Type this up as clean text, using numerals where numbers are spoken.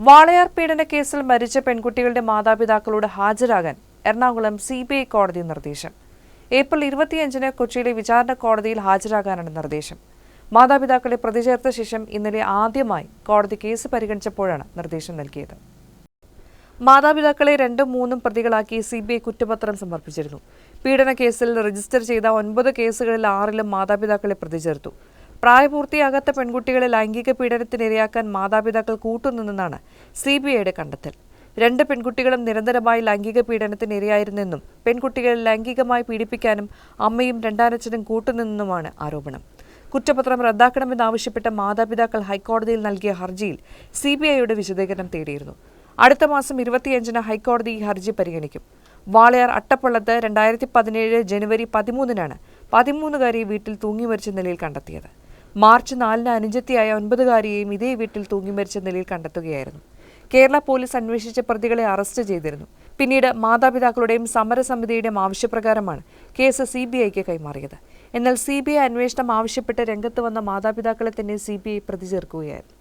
വാളയാർ പീഡന കേസിൽ മരിച്ച പെൺകുട്ടികളുടെ മാതാപിതാക്കളോട് ഹാജരാകാൻ എറണാകുളം CBI കോടതി നിർദ്ദേശം. ഏപ്രിൽ 25-ന് കൊച്ചിയിലെ വിചാരണ കോടതിയിൽ ഹാജരാകാനാണ് നിർദ്ദേശം. മാതാപിതാക്കളെ പ്രതി ചേർത്ത ശേഷം ഇന്നലെ ആദ്യമായി കോടതി കേസ് പരിഗണിച്ചപ്പോഴാണ് നിർദ്ദേശം നൽകിയത്. മാതാപിതാക്കളെ 2-3 പ്രതികളാക്കി CBI കുറ്റപത്രം സമർപ്പിച്ചിരുന്നു. പീഡന കേസിൽ രജിസ്റ്റർ ചെയ്ത 9 കേസുകളിൽ 6-ലും മാതാപിതാക്കളെ പ്രതി ചേർത്തു. പ്രായപൂർത്തിയാകാത്ത പെൺകുട്ടികളെ ലൈംഗിക പീഡനത്തിനിരയാക്കാൻ മാതാപിതാക്കൾ കൂട്ടുനിന്നെന്നാണ് CBIയുടെ കണ്ടെത്തൽ. 2 പെൺകുട്ടികളും നിരന്തരമായി ലൈംഗിക പീഡനത്തിനിരയായിരുന്നെന്നും പെൺകുട്ടികളെ ലൈംഗികമായി പീഡിപ്പിക്കാനും അമ്മയും രണ്ടാനച്ഛനും കൂട്ടുനിന്നെന്നുമാണ് ആരോപണം. കുറ്റപത്രം റദ്ദാക്കണമെന്നാവശ്യപ്പെട്ട മാതാപിതാക്കൾ ഹൈക്കോടതിയിൽ നൽകിയ ഹർജിയിൽ CBIയുടെ വിശദീകരണം തേടിയിരുന്നു. അടുത്ത മാസം 25-ന് ഹൈക്കോടതി ഈ ഹർജി പരിഗണിക്കും. വാളയാർ അട്ടപ്പള്ളത്ത് 2017 ജനുവരി 13-നാണ് 13-കാരിയെ വീട്ടിൽ തൂങ്ങിമരിച്ച നിലയിൽ കണ്ടെത്തിയത്. മാർച്ച് 4-ന് അനുജത്തിയായ 9-കാരിയെയും ഇതേ വീട്ടിൽ തൂങ്ങിമരിച്ച നിലയിൽ കണ്ടെത്തുകയായിരുന്നു. കേരള പോലീസ് അന്വേഷിച്ച പ്രതികളെ അറസ്റ്റ് ചെയ്തിരുന്നു. പിന്നീട് മാതാപിതാക്കളുടെയും സമരസമിതിയുടെയും ആവശ്യപ്രകാരമാണ് കേസ് CBIക്ക് കൈമാറിയത്. എന്നാൽ CBI അന്വേഷണം ആവശ്യപ്പെട്ട് രംഗത്ത് വന്ന മാതാപിതാക്കളെ തന്നെ CBI പ്രതി ചേർക്കുകയായിരുന്നു.